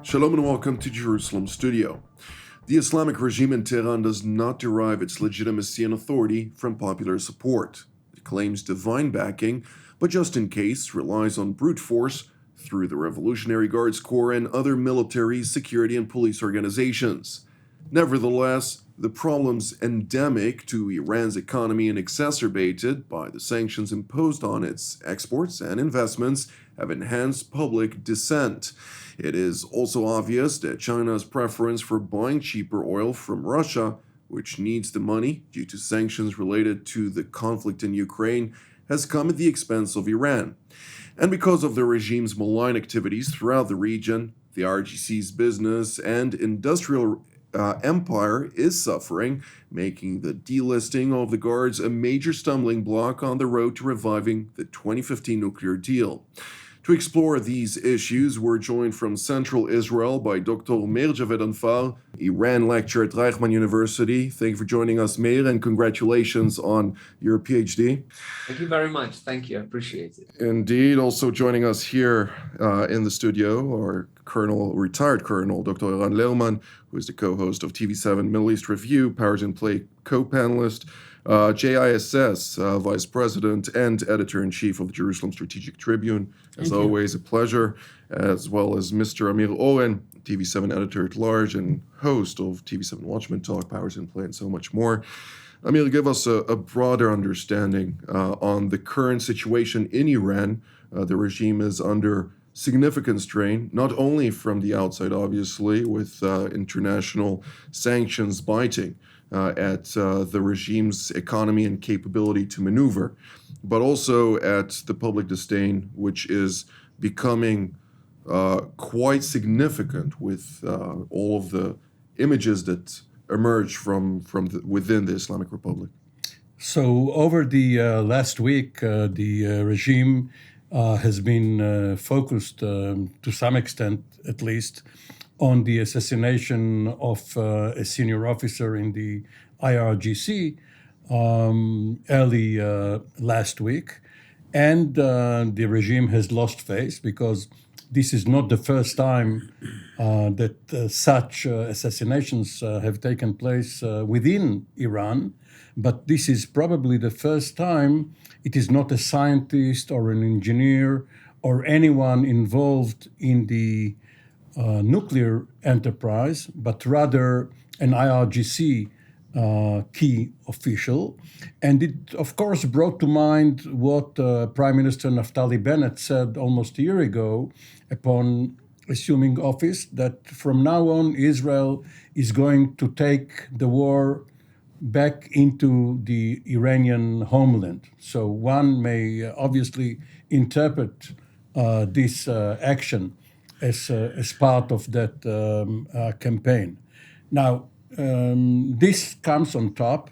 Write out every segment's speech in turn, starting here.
Shalom and welcome to Jerusalem Studio. The Islamic regime in Tehran does not derive its legitimacy and authority from popular support. It claims divine backing, but just in case relies on brute force through the Revolutionary Guards Corps and other military, security, and police organizations. Nevertheless, the problems endemic to Iran's economy and exacerbated by the sanctions imposed on its exports and investments have enhanced public dissent. It is also obvious that China's preference for buying cheaper oil from Russia, which needs the money due to sanctions related to the conflict in Ukraine, has come at the expense of Iran. And because of the regime's malign activities throughout the region, the IRGC's business and industrial empire is suffering, making the delisting of the guards a major stumbling block on the road to reviving the 2015 nuclear deal. To explore these issues, we're joined from Central Israel by Dr. Meir Javed, Iran lecturer at Reichman University. Thank you for joining us, Meir, and congratulations on your PhD. Thank you very much. Thank you. I appreciate it. Indeed. Also joining us here in the studio, our retired Colonel, Dr. Eran Lerman, who is the co-host of TV7 Middle East Review, Powers in Play co-panelist, JISS Vice President and Editor-in-Chief of the Jerusalem Strategic Tribune. As always, a pleasure, as well as Mr. Amir Oren, TV7 Editor-at-Large and host of TV7 Watchmen Talk, Powers in Play, and so much more. Amir, give us a broader understanding on the current situation in Iran. The regime is under significant strain, not only from the outside, obviously, with international sanctions biting at the regime's economy and capability to maneuver, but also at the public disdain, which is becoming quite significant with all of the images that emerge from within the Islamic Republic. So over the last week, the regime has been focused, to some extent at least, on the assassination of a senior officer in the IRGC early last week. And the regime has lost face because this is not the first time that such assassinations have taken place within Iran, but this is probably the first time it is not a scientist or an engineer or anyone involved in the nuclear enterprise, but rather an IRGC key official. And it, of course, brought to mind what Prime Minister Naftali Bennett said almost a year ago upon assuming office, that from now on, Israel is going to take the war back into the Iranian homeland. So one may obviously interpret this action as part of that campaign. Now, this comes on top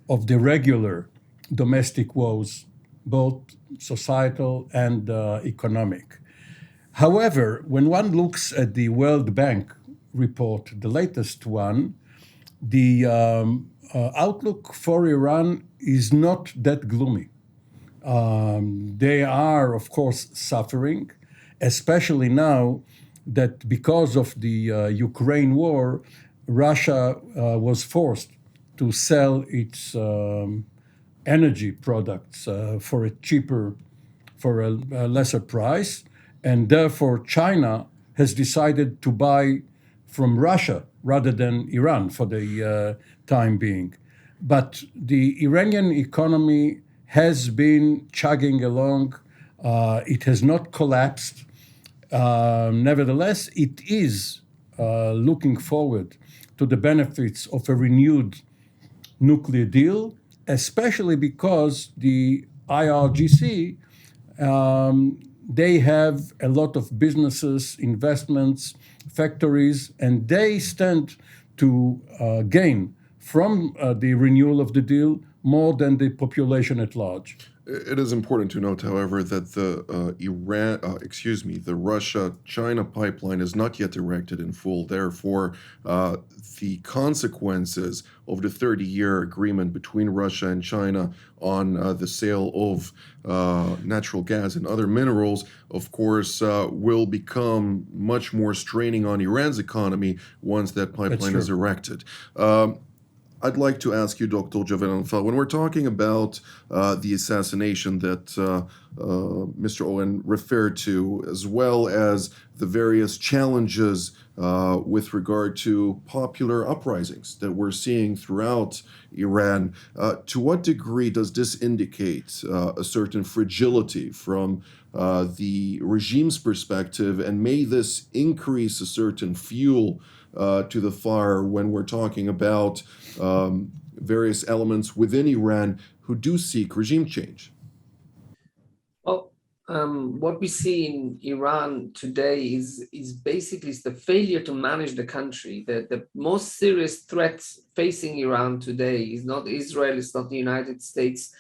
of the regular domestic woes, both societal and economic. However, when one looks at the World Bank report, the latest one, the outlook for Iran is not that gloomy. They are, of course, suffering, especially now that because of the Ukraine war, Russia was forced to sell its energy products for a lesser price, and therefore China has decided to buy from Russia rather than Iran for the time being. But the Iranian economy has been chugging along. It has not collapsed. Nevertheless, it is looking forward to the benefits of a renewed nuclear deal, especially because the IRGC, they have a lot of businesses, investments, factories, and they stand to gain from the renewal of the deal more than the population at large. It is important to note, however, that the the Russia-China pipeline is not yet erected in full. Therefore, the consequences of the 30-year agreement between Russia and China on the sale of natural gas and other minerals, of course, will become much more straining on Iran's economy once that pipeline is erected. I'd like to ask you, Dr. Javedanfel, when we're talking about the assassination that Mr. Owen referred to, as well as the various challenges with regard to popular uprisings that we're seeing throughout Iran, to what degree does this indicate a certain fragility from the regime's perspective, and may this increase a certain fuel to the fire when we're talking about various elements within Iran who do seek regime change? Well, what we see in Iran today is basically the failure to manage the country. The most serious threat facing Iran today is not Israel, it's not the United States.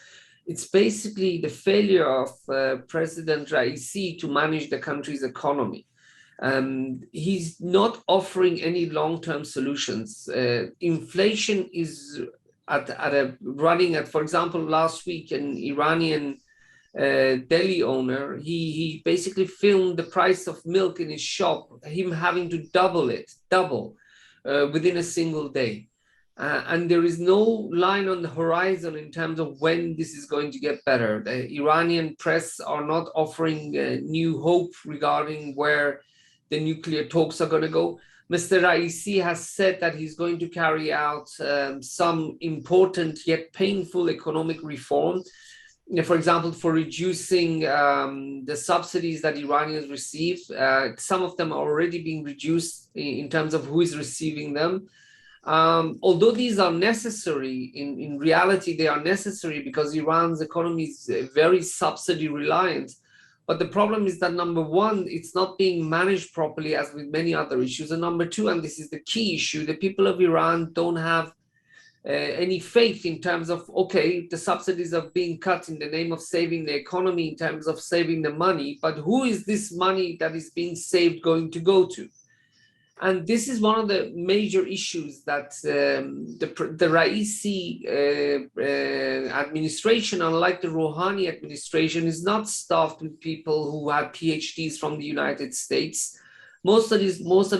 It's basically the failure of President Raisi to manage the country's economy. He's not offering any long-term solutions. Inflation is running at, for example, last week, an Iranian deli owner, he basically filmed the price of milk in his shop, him having to double within a single day. And there is no line on the horizon in terms of when this is going to get better. The Iranian press are not offering new hope regarding where the nuclear talks are going to go. Mr. Raisi has said that he's going to carry out some important yet painful economic reform. For example, for reducing the subsidies that Iranians receive. Some of them are already being reduced in terms of who is receiving them. Although these are necessary, in reality, they are necessary because Iran's economy is very subsidy reliant. But the problem is that, number one, it's not being managed properly, as with many other issues. And number two, and this is the key issue, the people of Iran don't have any faith in terms of, okay, the subsidies are being cut in the name of saving the economy, in terms of saving the money, but who is this money that is being saved going to go to? And this is one of the major issues that the Raisi administration, unlike the Rouhani administration, is not staffed with people who have PhDs from the United States. Most of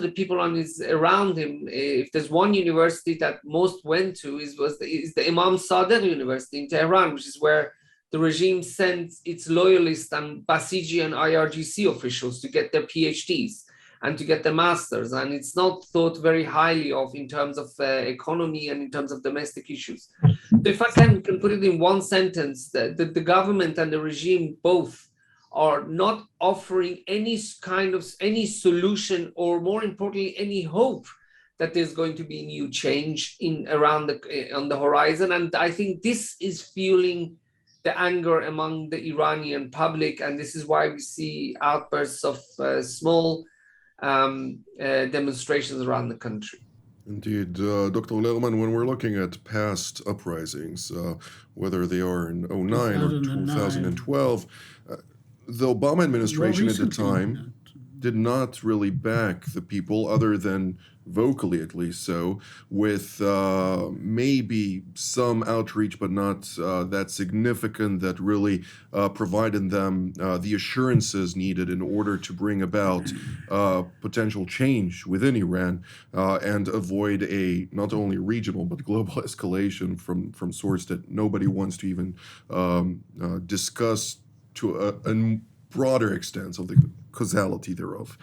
the people around him, if there's one university that most went to, is the Imam Sadegh University in Tehran, which is where the regime sent its loyalists and Basiji and IRGC officials to get their PhDs and to get the masters, and it's not thought very highly of in terms of economy and in terms of domestic issues. So if I can put it in one sentence, the government and the regime both are not offering any solution, or more importantly, any hope that there's going to be new change on the horizon. And I think this is fueling the anger among the Iranian public, and this is why we see outbursts of small demonstrations around the country. Indeed. Dr. Lerman, when we're looking at past uprisings, whether they are in 2009 or 2012, the Obama administration at the time did not really back the people, other than vocally at least so, with maybe some outreach, but not that significant, that really provided them the assurances needed in order to bring about potential change within Iran and avoid a not only regional but global escalation from source that nobody wants to even discuss to a broader extent of the causality thereof.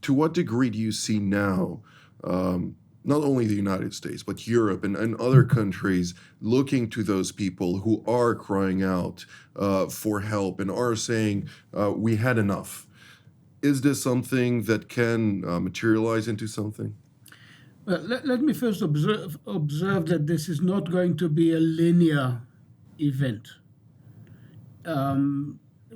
To what degree do you see now, not only the United States, but Europe and other countries looking to those people who are crying out for help and are saying, we had enough? Is this something that can materialize into something? Well, let me first observe that this is not going to be a linear event.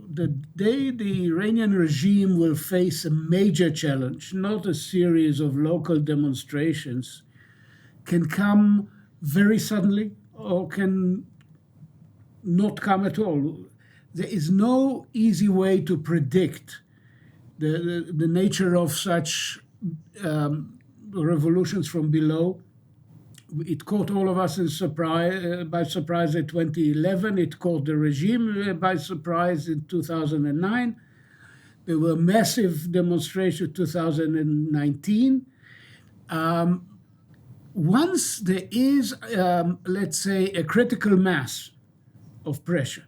The day the Iranian regime will face a major challenge, not a series of local demonstrations, can come very suddenly or can not come at all. There is no easy way to predict the nature of such revolutions from below. It caught all of us by surprise in 2011. It caught the regime by surprise in 2009. There were massive demonstrations in 2019. Once there is, let's say, a critical mass of pressure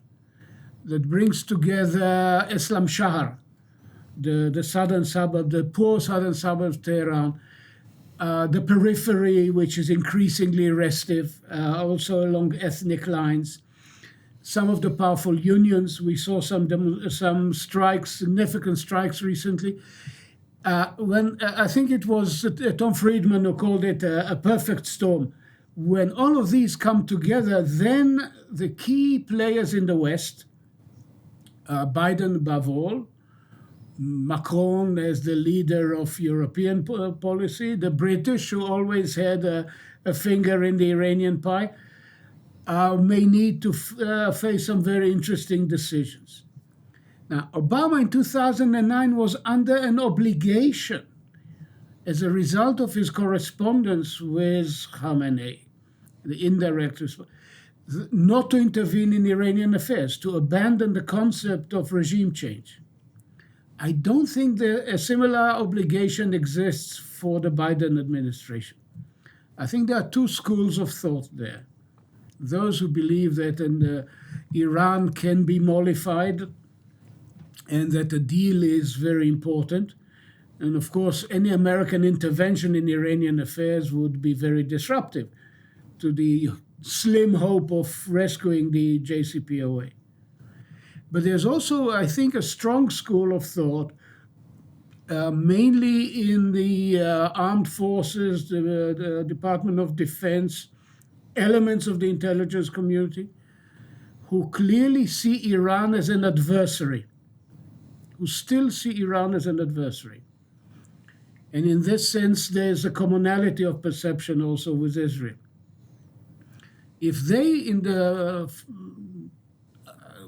that brings together Islam Shahar, the southern suburb, the poor southern suburbs of Tehran, the periphery, which is increasingly restive, also along ethnic lines. Some of the powerful unions, we saw some strikes, significant strikes recently. When I think it was Tom Friedman who called it a perfect storm. When all of these come together, then the key players in the West, Biden above all, Macron as the leader of European policy, the British, who always had a finger in the Iranian pie, may need to face some very interesting decisions. Now, Obama in 2009 was under an obligation as a result of his correspondence with Khamenei, the indirect response, not to intervene in Iranian affairs, to abandon the concept of regime change. I don't think that a similar obligation exists for the Biden administration. I think there are two schools of thought there. Those who believe that Iran can be mollified and that a deal is very important. And of course, any American intervention in Iranian affairs would be very disruptive to the slim hope of rescuing the JCPOA. But there's also, I think, a strong school of thought, mainly in the armed forces, the Department of Defense, elements of the intelligence community, who clearly see Iran as an adversary, who still see Iran as an adversary. And in this sense, there's a commonality of perception also with Israel. If they, in the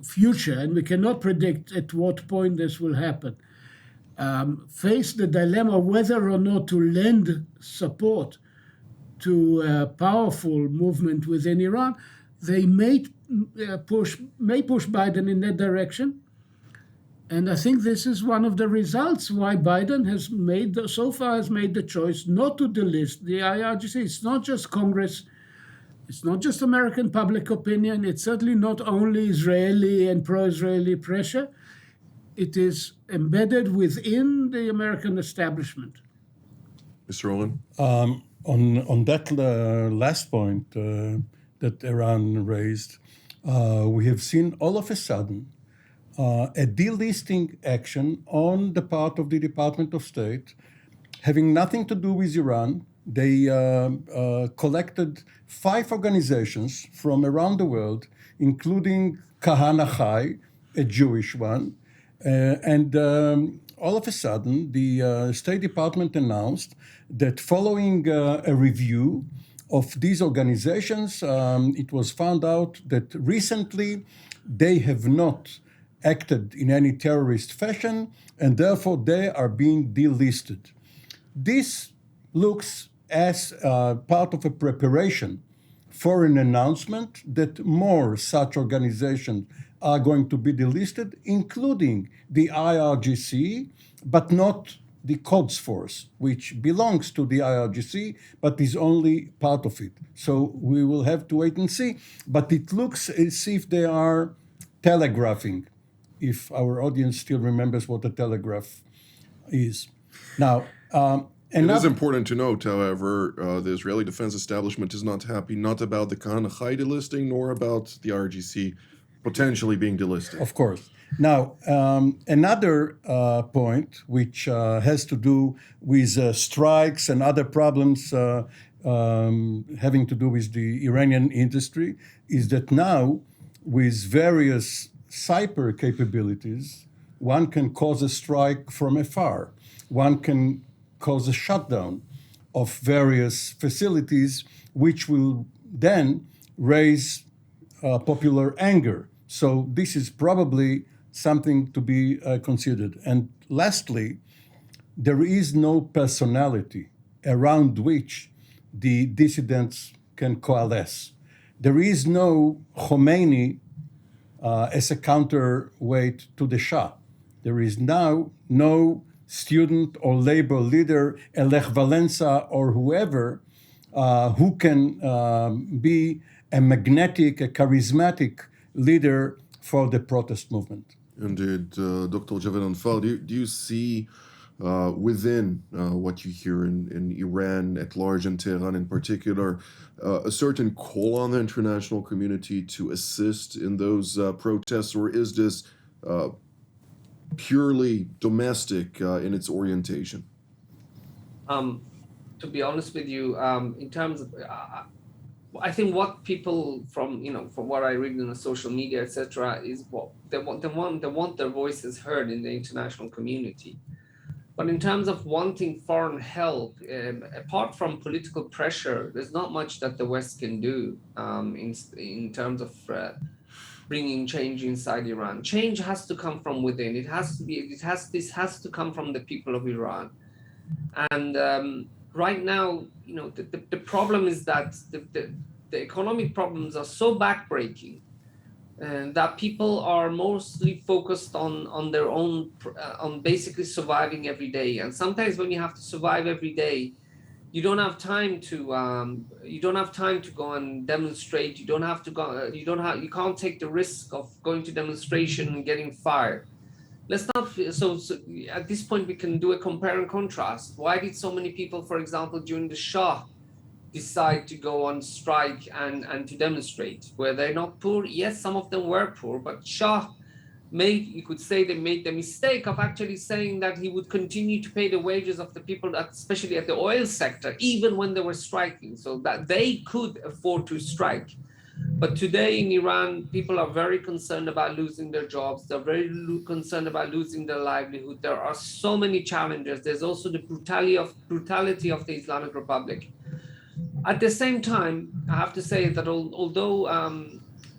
future, and we cannot predict at what point this will happen, face the dilemma whether or not to lend support to a powerful movement within Iran, they may push Biden in that direction. And I think this is one of the results why Biden has made the choice not to delist the IRGC. It's not just Congress. It's not just American public opinion. It's certainly not only Israeli and pro-Israeli pressure. It is embedded within the American establishment. Mr. Olin? On that last point that Iran raised, we have seen all of a sudden a delisting action on the part of the Department of State, having nothing to do with Iran. They collected 5 organizations from around the world, including Kahana Chai, a Jewish one, and all of a sudden, the State Department announced that following a review of these organizations, it was found out that recently they have not acted in any terrorist fashion, and therefore they are being delisted. This looks as part of a preparation for an announcement that more such organizations are going to be delisted, including the IRGC, but not the Quds Force, which belongs to the IRGC, but is only part of it. So we will have to wait and see. But it looks as if they are telegraphing, if our audience still remembers what a telegraph is. Now, it is important to note, however, the Israeli defense establishment is not happy not about the Kahana Chai delisting, nor about the IRGC potentially being delisted. Of course. Now, another point which has to do with strikes and other problems having to do with the Iranian industry is that now, with various cyber capabilities, one can cause a strike from afar. One can cause a shutdown of various facilities, which will then raise popular anger. So this is probably something to be considered. And lastly, there is no personality around which the dissidents can coalesce. There is no Khomeini as a counterweight to the Shah. There is now no student or labor leader, Lech Walesa or whoever, who can be a magnetic, a charismatic leader for the protest movement. Indeed. Dr. Javed Anfar, do you see within what you hear in Iran at large and Tehran in particular, a certain call on the international community to assist in those protests, or is this purely domestic in its orientation? To be honest with you, in terms of, I think what people from what I read in the social media, etc., is what they want their voices heard in the international community. But in terms of wanting foreign help, apart from political pressure, there's not much that the West can do in terms of bringing change inside Iran. Change has to come from within. This has to come from the people of Iran. And right now, the problem is that the economic problems are so backbreaking that people are mostly focused on their own, on basically surviving every day. And sometimes when you have to survive every day, you don't have time to go and demonstrate. You can't take the risk of going to demonstration and getting fired. So at this point we can do a compare and contrast. Why did so many people, for example, during the Shah, decide to go on strike and to demonstrate? Were they not poor? Yes, some of them were poor, but Shah you could say they made the mistake of actually saying that he would continue to pay the wages of the people, especially at the oil sector, even when they were striking, so that they could afford to strike. But today in Iran, people are very concerned about losing their jobs. They're very concerned about losing their livelihood. There are so many challenges. There's also the brutality of the Islamic Republic. At the same time, I have to say that although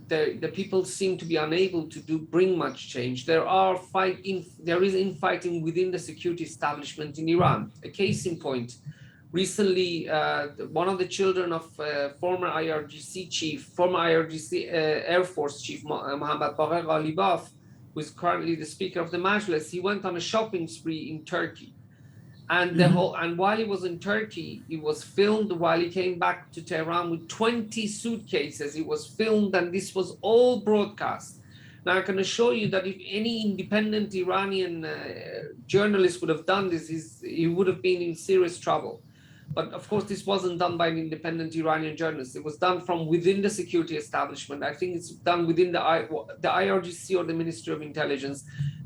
the people seem to be unable to bring much change, there is infighting within the security establishment in Iran. A case in point. Recently, one of the children of former IRGC Air Force Chief Mohammad Bagher Ghalibaf, who is currently the Speaker of the Majlis, he went on a shopping spree in Turkey. And and while he was in Turkey, he was filmed while he came back to Tehran with 20 suitcases. He was filmed, and this was all broadcast. Now, I can assure you that if any independent Iranian journalist would have done this, he would have been in serious trouble. But of course, this wasn't done by an independent Iranian journalist. It was done from within the security establishment. I think it's done within the IRGC or the Ministry of Intelligence,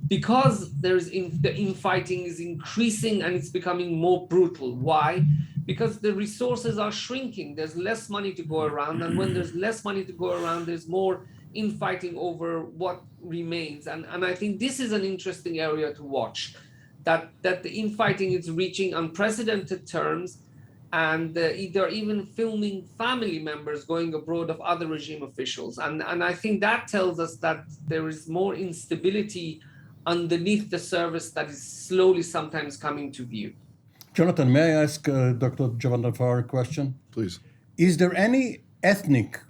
because the infighting is increasing and it's becoming more brutal. Why? Because the resources are shrinking. There's less money to go around. And when there's less money to go around, there's more infighting over what remains. And I think this is an interesting area to watch, that the infighting is reaching unprecedented terms. And they're even filming family members going abroad of other regime officials. And I think that tells us that there is more instability underneath the surface that is slowly sometimes coming to view. Jonathan, may I ask Dr. Javed Anfar a question? Please. Is there any ethnic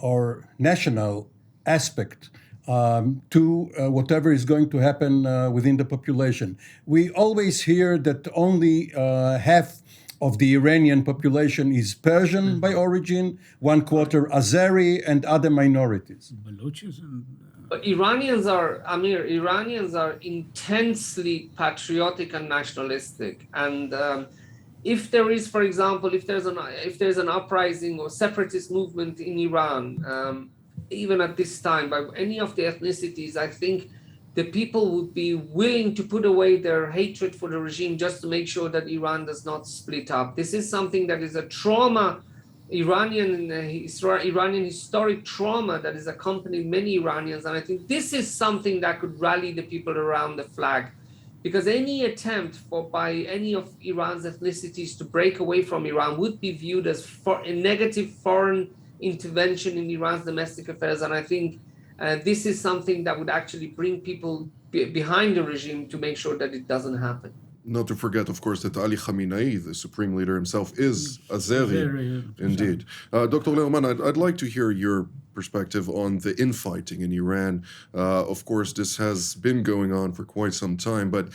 or national aspect to whatever is going to happen within the population? We always hear that only half of the Iranian population is Persian by origin, 1/4 Azeri, and other minorities. But Iranians are intensely patriotic and nationalistic. And if there is, for example, if there's an uprising or separatist movement in Iran, even at this time, by any of the ethnicities, I think the people would be willing to put away their hatred for the regime just to make sure that Iran does not split up. This is something that is a trauma, Iranian historic trauma that has accompanied many Iranians. And I think this is something that could rally the people around the flag, because any attempt by any of Iran's ethnicities to break away from Iran would be viewed as a negative foreign intervention in Iran's domestic affairs. And I think this is something that would actually bring people behind the regime to make sure that it doesn't happen. Not to forget, of course, that Ali Khamenei, the supreme leader himself, is Azeri. Indeed. Dr. Lehrman, I'd like to hear your perspective on the infighting in Iran. Of course, this has been going on for quite some time, but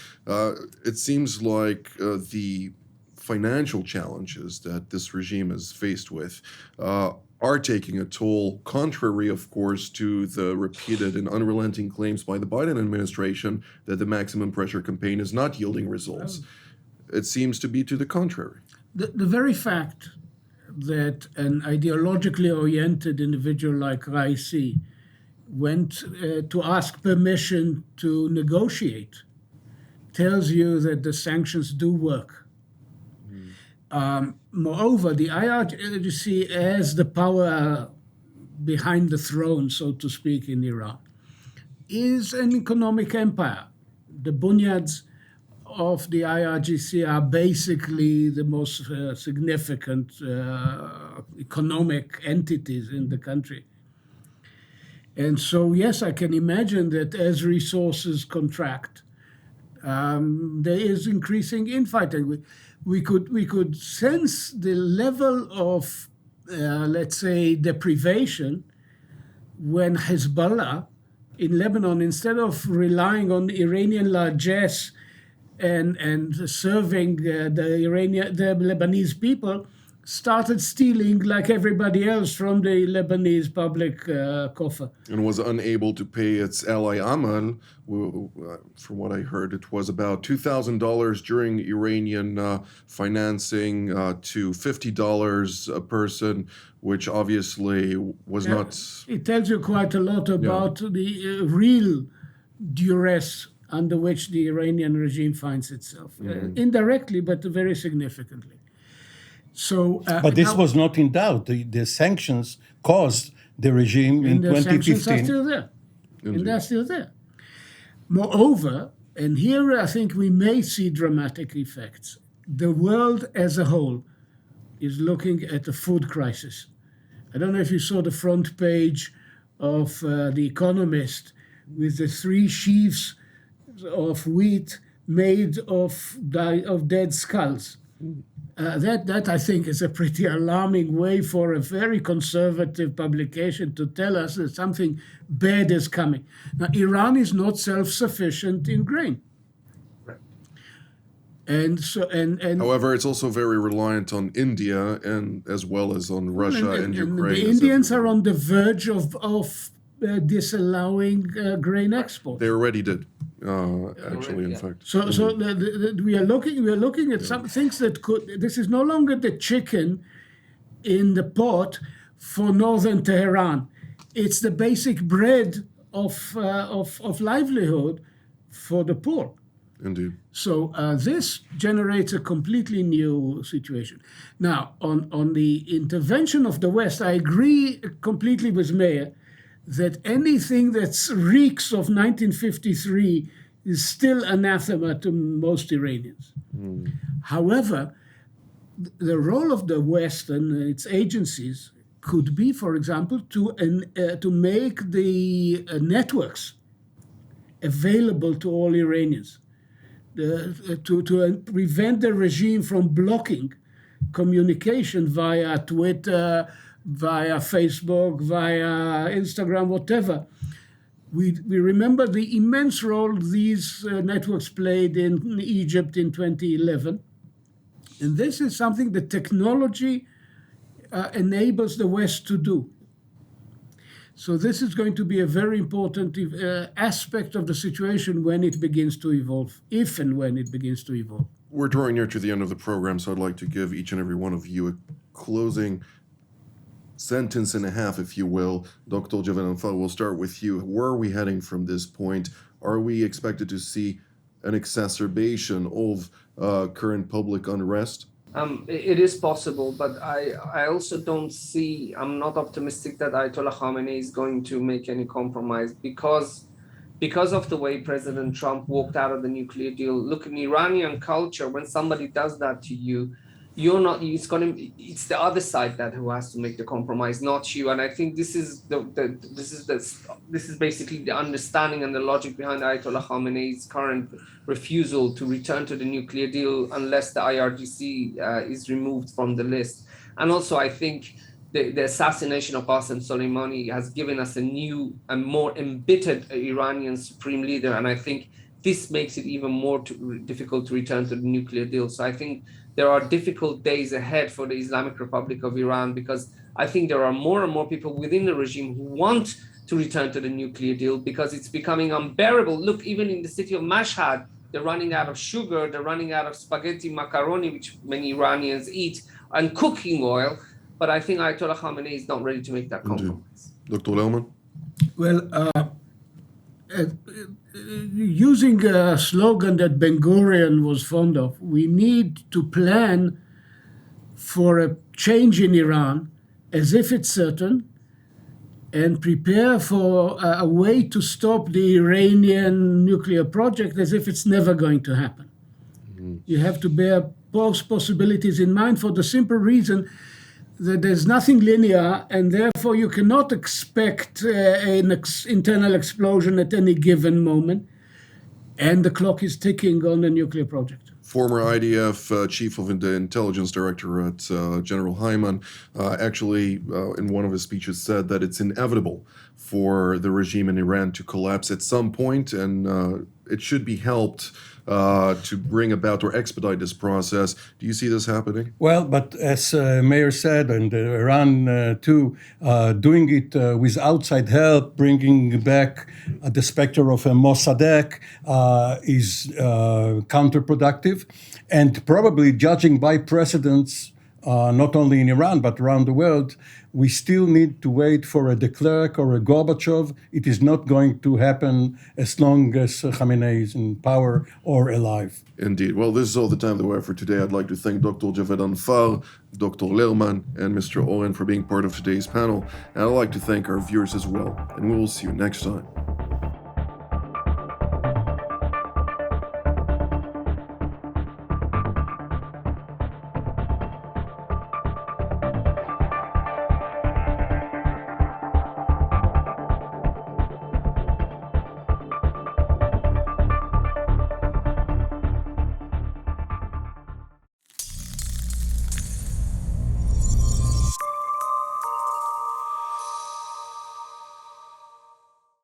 it seems like the financial challenges that this regime is faced with are taking a toll, contrary, of course, to the repeated and unrelenting claims by the Biden administration that the maximum pressure campaign is not yielding results. It seems to be to the contrary. The very fact that an ideologically oriented individual like Raisi went to ask permission to negotiate tells you that the sanctions do work. Moreover, the IRGC has the power behind the throne, so to speak, in Iran, is an economic empire. The bunyads of the IRGC are basically the most significant economic entities in the country. And so, yes, I can imagine that as resources contract, there is increasing infighting. We could sense the level of, let's say, deprivation when Hezbollah in Lebanon, instead of relying on Iranian largesse and serving the Lebanese people, started stealing like everybody else from the Lebanese public coffer. And was unable to pay its ally Amal. From what I heard, it was about $2,000 during Iranian financing to $50 a person, which obviously was not... It tells you quite a lot about the real duress under which the Iranian regime finds itself. Indirectly, but very significantly. So, but this was not in doubt. The sanctions caused the regime in 2015. Sanctions are still there. And they're still there. Moreover, and here I think we may see dramatic effects, the world as a whole is looking at a food crisis. I don't know if you saw the front page of The Economist with the 3 sheaves of wheat made of dead skulls. That I think is a pretty alarming way for a very conservative publication to tell us that something bad is coming. Now, Iran is not self-sufficient in grain. And so, however, it's also very reliant on India and as well as on Russia and Ukraine. The Indians are on the verge of disallowing grain export. They already did, actually, in fact. So we are looking at some things that could. This is no longer the chicken in the pot for northern Tehran. It's the basic bread of livelihood for the poor. Indeed. So this generates a completely new situation. Now, on the intervention of the West, I agree completely with Meir that anything that reeks of 1953 is still anathema to most Iranians. However, the role of the West and its agencies could be, for example, to make the networks available to all Iranians, to prevent the regime from blocking communication via Twitter, via Facebook, via Instagram, whatever. We remember the immense role these networks played in Egypt in 2011. And this is something that technology enables the West to do. So this is going to be a very important aspect of the situation when it begins to evolve, if and when it begins to evolve. We're drawing near to the end of the program, so I'd like to give each and every one of you a closing sentence and a half, if you will. Dr. Javan, we'll start with you. Where are we heading from this point? Are we expected to see an exacerbation of current public unrest? It is possible, but I also don't see, I'm not optimistic that Ayatollah Khamenei is going to make any compromise because of the way President Trump walked out of the nuclear deal. Look, in Iranian culture, when somebody does that to you, it's the other side who has to make the compromise, not you. And I think this is basically the understanding and the logic behind Ayatollah Khamenei's current refusal to return to the nuclear deal unless the IRGC is removed from the list. And also, I think the assassination of Qasem Soleimani has given us a new and more embittered Iranian supreme leader. And I think this makes it even more difficult to return to the nuclear deal. So I think there are difficult days ahead for the Islamic Republic of Iran, because I think there are more and more people within the regime who want to return to the nuclear deal because it's becoming unbearable. Look, even in the city of Mashhad, they're running out of sugar, they're running out of spaghetti, macaroni, which many Iranians eat, and cooking oil. But I think Ayatollah Khamenei is not ready to make that compromise. Dr. Lerman? Well, using a slogan that Ben-Gurion was fond of, we need to plan for a change in Iran as if it's certain, and prepare for a way to stop the Iranian nuclear project as if it's never going to happen. Mm-hmm. You have to bear both possibilities in mind for the simple reason that there's nothing linear, and therefore you cannot expect an internal explosion at any given moment, and the clock is ticking on the nuclear project. Former IDF Chief of the Intelligence Directorate, General Hyman, actually in one of his speeches said that it's inevitable for the regime in Iran to collapse at some point, and it should be helped to bring about or expedite this process. Do you see this happening? Well, but as Mayor said, and Iran too, doing it with outside help, bringing back the specter of a Mossadegh is counterproductive, and probably judging by precedents, not only in Iran but around the world, we still need to wait for a de Klerk or a Gorbachev. It is not going to happen as long as Khamenei is in power or alive. Indeed. Well, this is all the time that we have for today. I'd like to thank Dr. Javed Anfar, Dr. Lerman, and Mr. Oren for being part of today's panel. And I'd like to thank our viewers as well. And we will see you next time.